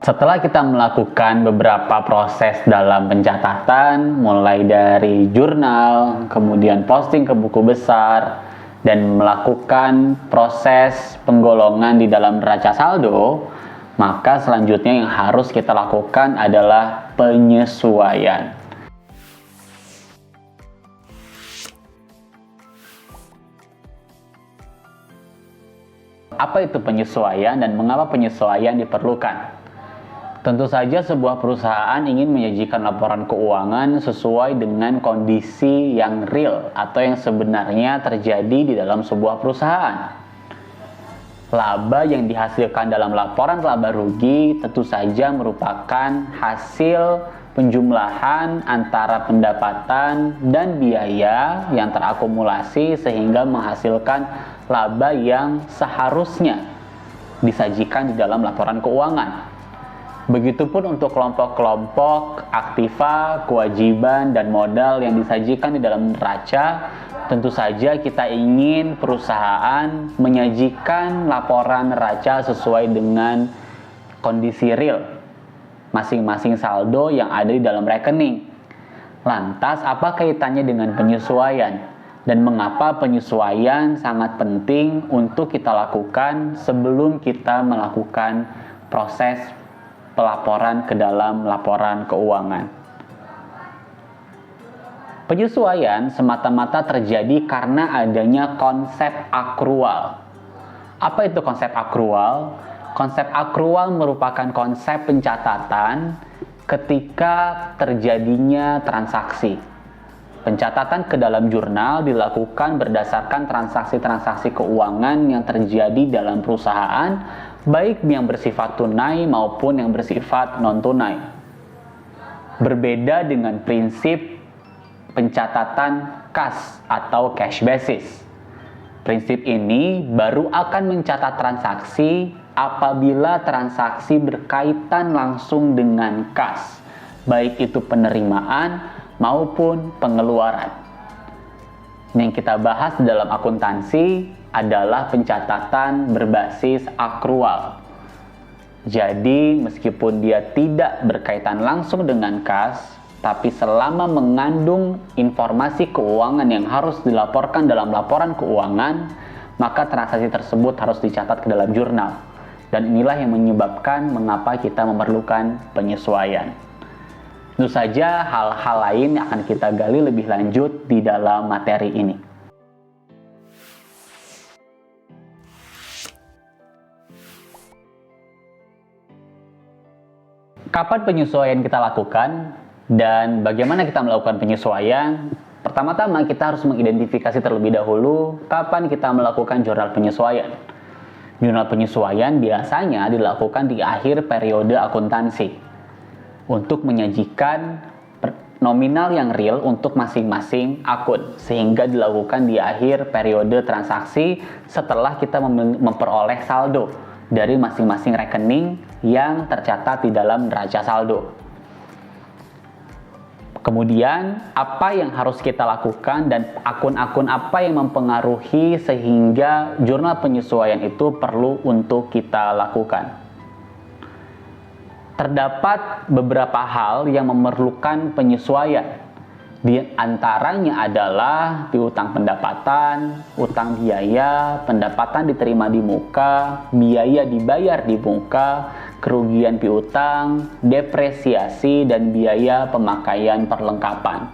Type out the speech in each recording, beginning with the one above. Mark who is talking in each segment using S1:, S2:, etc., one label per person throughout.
S1: Setelah kita melakukan beberapa proses dalam pencatatan, mulai dari jurnal, kemudian posting ke buku besar, dan melakukan proses penggolongan di dalam neraca saldo, maka selanjutnya yang harus kita lakukan adalah penyesuaian. Apa itu penyesuaian dan mengapa penyesuaian diperlukan? Tentu saja sebuah perusahaan ingin menyajikan laporan keuangan sesuai dengan kondisi yang real atau yang sebenarnya terjadi di dalam sebuah perusahaan. Laba yang dihasilkan dalam laporan laba rugi tentu saja merupakan hasil penjumlahan antara pendapatan dan biaya yang terakumulasi sehingga menghasilkan laba yang seharusnya disajikan di dalam laporan keuangan. Begitupun untuk kelompok-kelompok aktiva, kewajiban, dan modal yang disajikan di dalam neraca. Tentu saja kita ingin perusahaan menyajikan laporan neraca sesuai dengan kondisi real masing-masing saldo yang ada di dalam rekening. Lantas, apa kaitannya dengan penyesuaian? Dan mengapa penyesuaian sangat penting untuk kita lakukan sebelum kita melakukan proses pelaporan ke dalam laporan keuangan? Penyesuaian semata-mata terjadi karena adanya konsep akrual. Apa itu konsep akrual? Konsep akrual merupakan konsep pencatatan ketika terjadinya transaksi. Pencatatan ke dalam jurnal dilakukan berdasarkan transaksi-transaksi keuangan yang terjadi dalam perusahaan, baik yang bersifat tunai maupun yang bersifat non-tunai. Berbeda dengan prinsip pencatatan kas atau cash basis. Prinsip ini baru akan mencatat transaksi apabila transaksi berkaitan langsung dengan kas, baik itu penerimaan maupun pengeluaran. Yang kita bahas dalam akuntansi adalah pencatatan berbasis akrual. Jadi, meskipun dia tidak berkaitan langsung dengan kas, tapi selama mengandung informasi keuangan yang harus dilaporkan dalam laporan keuangan, maka transaksi tersebut harus dicatat ke dalam jurnal. Dan inilah yang menyebabkan mengapa kita memerlukan penyesuaian. Tentu saja hal-hal lain akan kita gali lebih lanjut di dalam materi ini. Kapan penyesuaian kita lakukan dan bagaimana kita melakukan penyesuaian? Pertama-tama kita harus mengidentifikasi terlebih dahulu kapan kita melakukan jurnal penyesuaian. Jurnal penyesuaian biasanya dilakukan di akhir periode akuntansi untuk menyajikan nominal yang real untuk masing-masing akun, sehingga dilakukan di akhir periode transaksi setelah kita memperoleh saldo dari masing-masing rekening yang tercatat di dalam neraca saldo. Kemudian, apa yang harus kita lakukan dan akun-akun apa yang mempengaruhi sehingga jurnal penyesuaian itu perlu untuk kita lakukan. Terdapat beberapa hal yang memerlukan penyesuaian. Di antaranya adalah piutang pendapatan, utang biaya, pendapatan diterima di muka, biaya dibayar di muka, kerugian piutang, depresiasi, dan biaya pemakaian perlengkapan.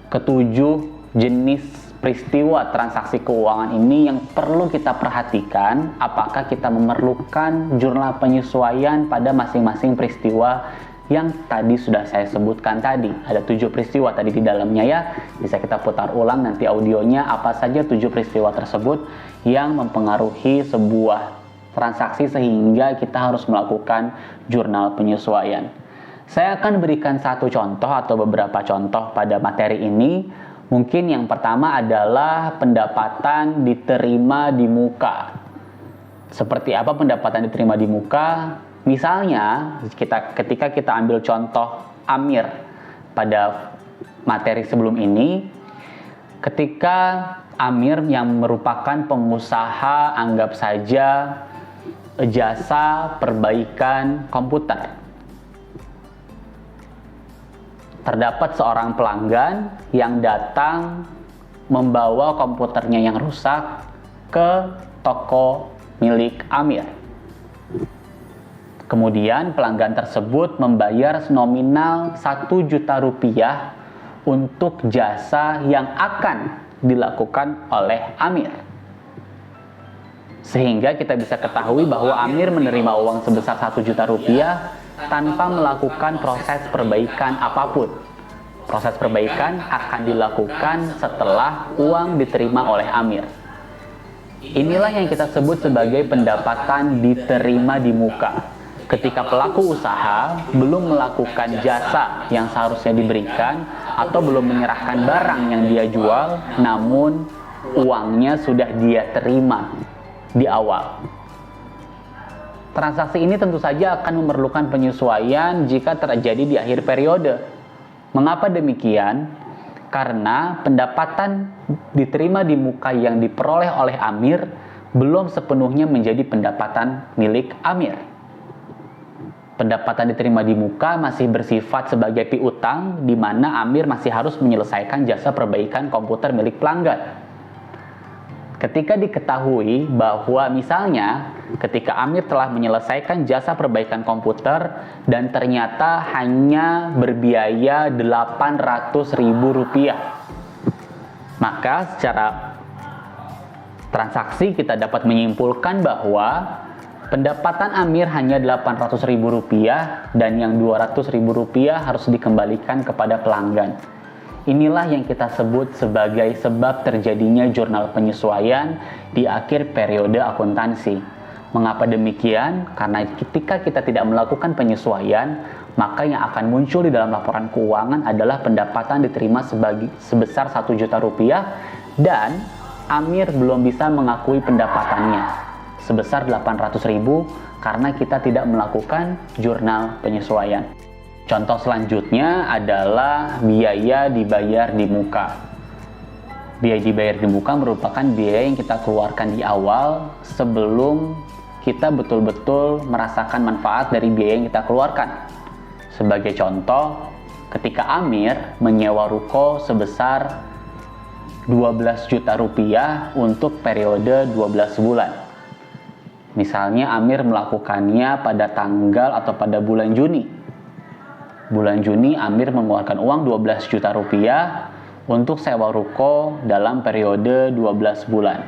S1: Ketujuh jenis peristiwa transaksi keuangan ini yang perlu kita perhatikan apakah kita memerlukan jurnal penyesuaian pada masing-masing peristiwa yang tadi sudah saya sebutkan tadi. Ada 7 peristiwa tadi di dalamnya ya. Bisa kita putar ulang nanti audionya apa saja 7 peristiwa tersebut yang mempengaruhi sebuah transaksi sehingga kita harus melakukan jurnal penyesuaian. Saya akan berikan satu contoh atau beberapa contoh pada materi ini. Mungkin yang pertama adalah pendapatan diterima di muka. Seperti apa pendapatan diterima di muka? Misalnya, ketika kita ambil contoh Amir pada materi sebelum ini, ketika Amir yang merupakan pengusaha, anggap saja jasa perbaikan komputer. Terdapat seorang pelanggan yang datang membawa komputernya yang rusak ke toko milik Amir. Kemudian pelanggan tersebut membayar nominal 1 juta rupiah untuk jasa yang akan dilakukan oleh Amir. Sehingga kita bisa ketahui bahwa Amir menerima uang sebesar 1 juta rupiah tanpa melakukan proses perbaikan apapun. Proses perbaikan akan dilakukan setelah uang diterima oleh Amir. Inilah yang kita sebut sebagai pendapatan diterima di muka. Ketika pelaku usaha belum melakukan jasa yang seharusnya diberikan atau belum menyerahkan barang yang dia jual, namun uangnya sudah dia terima di awal. Transaksi ini tentu saja akan memerlukan penyesuaian jika terjadi di akhir periode. Mengapa demikian? Karena pendapatan diterima di muka yang diperoleh oleh Amir belum sepenuhnya menjadi pendapatan milik Amir. Pendapatan diterima di muka masih bersifat sebagai piutang, di mana Amir masih harus menyelesaikan jasa perbaikan komputer milik pelanggan. Ketika diketahui bahwa misalnya ketika Amir telah menyelesaikan jasa perbaikan komputer dan ternyata hanya berbiaya 800.000 rupiah, maka secara transaksi kita dapat menyimpulkan bahwa pendapatan Amir hanya 800.000 rupiah dan yang 200.000 rupiah harus dikembalikan kepada pelanggan. Inilah yang kita sebut sebagai sebab terjadinya jurnal penyesuaian di akhir periode akuntansi. Mengapa demikian? Karena ketika kita tidak melakukan penyesuaian, maka yang akan muncul di dalam laporan keuangan adalah pendapatan diterima sebesar 1 juta rupiah dan Amir belum bisa mengakui pendapatannya sebesar 800.000 karena kita tidak melakukan jurnal penyesuaian. Contoh selanjutnya adalah biaya dibayar di muka. Biaya dibayar di muka merupakan biaya yang kita keluarkan di awal sebelum kita betul-betul merasakan manfaat dari biaya yang kita keluarkan. Sebagai contoh, ketika Amir menyewa ruko sebesar 12 juta rupiah untuk periode 12 bulan. Misalnya Amir melakukannya pada tanggal atau pada bulan Juni. Bulan Juni Amir mengeluarkan uang 12 juta rupiah untuk sewa ruko dalam periode 12 bulan.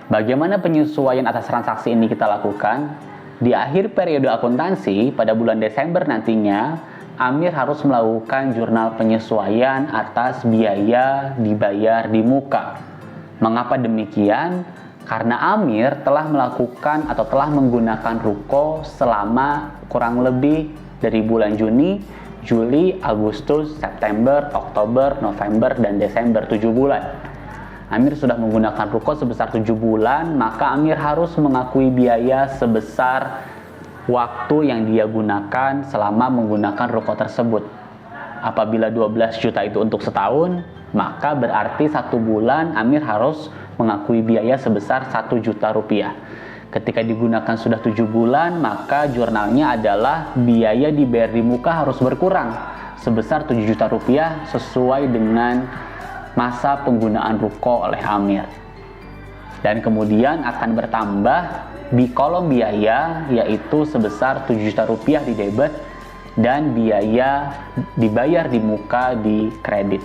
S1: Bagaimana penyesuaian atas transaksi ini kita lakukan? Di akhir periode akuntansi pada bulan Desember nantinya, Amir harus melakukan jurnal penyesuaian atas biaya dibayar di muka. Mengapa demikian? Karena Amir telah melakukan atau telah menggunakan ruko selama kurang lebih dari bulan Juni, Juli, Agustus, September, Oktober, November, dan Desember, 7 bulan. Amir sudah menggunakan ruko sebesar 7 bulan, maka Amir harus mengakui biaya sebesar waktu yang dia gunakan selama menggunakan ruko tersebut. Apabila 12 juta itu untuk setahun, maka berarti 1 bulan Amir harus mengakui biaya sebesar 1 juta rupiah. Ketika digunakan sudah 7 bulan, maka jurnalnya adalah biaya dibayar di muka harus berkurang sebesar 7 juta rupiah sesuai dengan masa penggunaan ruko oleh Amir. Dan kemudian akan bertambah di kolom biaya, yaitu sebesar 7 juta rupiah di debit dan biaya dibayar di muka di kredit.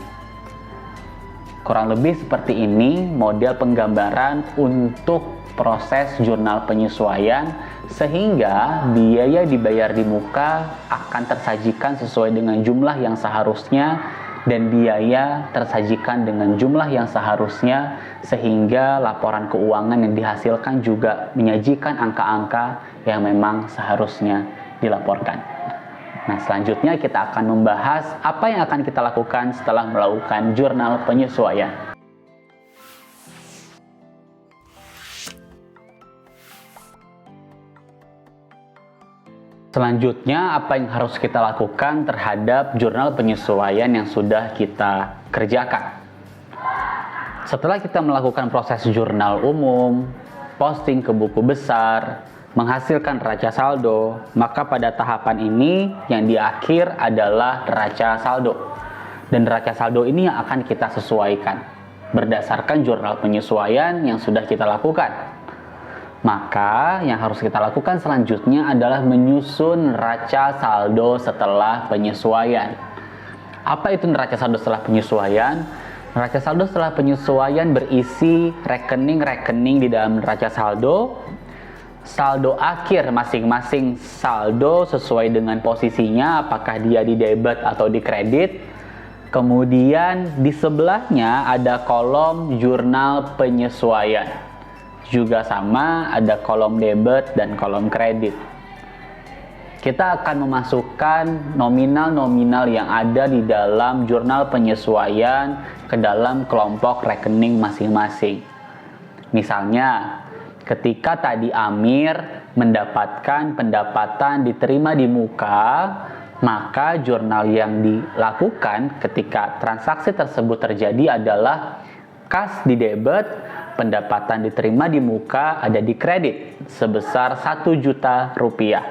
S1: Kurang lebih seperti ini model penggambaran untuk proses jurnal penyesuaian, sehingga biaya dibayar di muka akan tersajikan sesuai dengan jumlah yang seharusnya dan biaya tersajikan dengan jumlah yang seharusnya, sehingga laporan keuangan yang dihasilkan juga menyajikan angka-angka yang memang seharusnya dilaporkan. Nah, selanjutnya kita akan membahas apa yang akan kita lakukan setelah melakukan jurnal penyesuaian. Selanjutnya, apa yang harus kita lakukan terhadap jurnal penyesuaian yang sudah kita kerjakan? Setelah kita melakukan proses jurnal umum, posting ke buku besar, menghasilkan neraca saldo, maka pada tahapan ini yang di akhir adalah neraca saldo. Dan neraca saldo ini yang akan kita sesuaikan berdasarkan jurnal penyesuaian yang sudah kita lakukan. Maka yang harus kita lakukan selanjutnya adalah menyusun neraca saldo setelah penyesuaian. Apa itu neraca saldo setelah penyesuaian? Neraca saldo setelah penyesuaian berisi rekening-rekening di dalam neraca saldo, saldo akhir masing-masing saldo sesuai dengan posisinya, apakah dia di debit atau di kredit. Kemudian di sebelahnya ada kolom jurnal penyesuaian. Juga sama, ada kolom debit dan kolom kredit. Kita akan memasukkan nominal-nominal yang ada di dalam jurnal penyesuaian ke dalam kelompok rekening masing-masing. Misalnya, ketika tadi Amir mendapatkan pendapatan diterima di muka, maka jurnal yang dilakukan ketika transaksi tersebut terjadi adalah kas di debit, pendapatan diterima di muka ada di kredit sebesar 1 juta rupiah.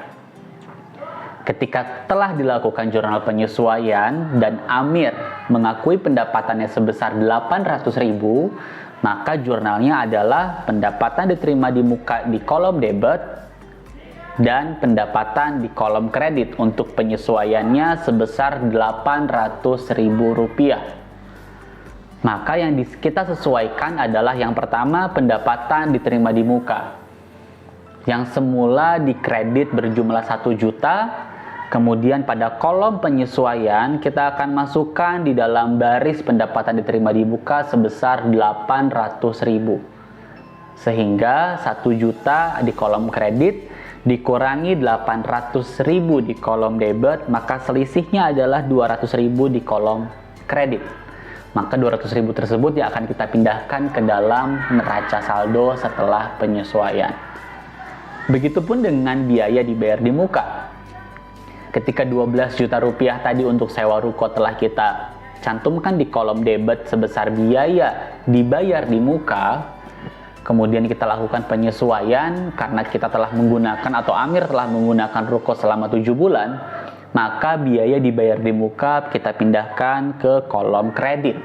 S1: Ketika telah dilakukan jurnal penyesuaian dan Amir mengakui pendapatannya sebesar 800.000, maka jurnalnya adalah pendapatan diterima di muka di kolom debit dan pendapatan di kolom kredit untuk penyesuaiannya sebesar Rp800.000. Maka yang kita sesuaikan adalah yang pertama pendapatan diterima di muka. Yang semula di kredit berjumlah 1 juta, kemudian pada kolom penyesuaian kita akan masukkan di dalam baris pendapatan diterima di muka sebesar 800.000. Sehingga 1 juta di kolom kredit dikurangi 800.000 di kolom debit, maka selisihnya adalah 200.000 di kolom kredit. Maka 200.000 tersebut yang akan kita pindahkan ke dalam neraca saldo setelah penyesuaian. Begitupun dengan biaya dibayar di muka. Ketika 12 juta rupiah tadi untuk sewa ruko telah kita cantumkan di kolom debit sebesar biaya dibayar di muka, kemudian kita lakukan penyesuaian karena kita telah menggunakan atau Amir telah menggunakan ruko selama 7 bulan, maka biaya dibayar di muka kita pindahkan ke kolom kredit.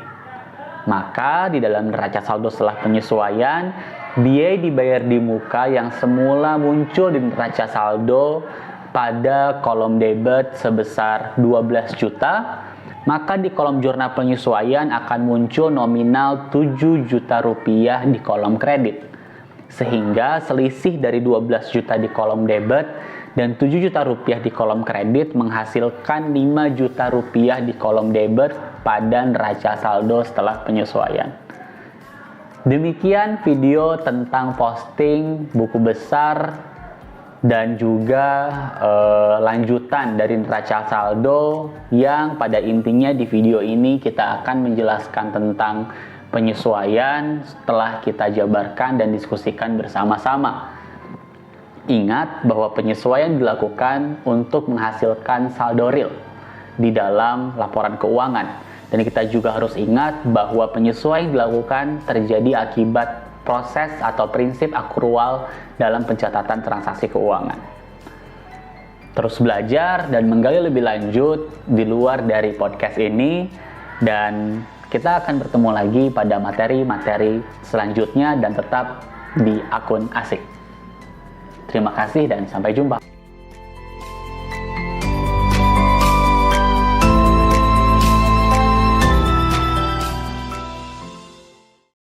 S1: Maka di dalam neraca saldo setelah penyesuaian, biaya dibayar di muka yang semula muncul di neraca saldo pada kolom debit sebesar 12 juta, maka di kolom jurnal penyesuaian akan muncul nominal 7 juta rupiah di kolom kredit. Sehingga selisih dari 12 juta di kolom debit dan 7 juta rupiah di kolom kredit menghasilkan 5 juta rupiah di kolom debit pada neraca saldo setelah penyesuaian. Demikian video tentang posting buku besar dan juga lanjutan dari neraca saldo yang pada intinya di video ini kita akan menjelaskan tentang penyesuaian setelah kita jabarkan dan diskusikan bersama-sama. Ingat bahwa penyesuaian dilakukan untuk menghasilkan saldo real di dalam laporan keuangan. Dan kita juga harus ingat bahwa penyesuaian dilakukan terjadi akibat proses atau prinsip akrual dalam pencatatan transaksi keuangan. Terus belajar dan menggali lebih lanjut di luar dari podcast ini, dan kita akan bertemu lagi pada materi-materi selanjutnya dan tetap di akun asik. Terima kasih dan sampai jumpa.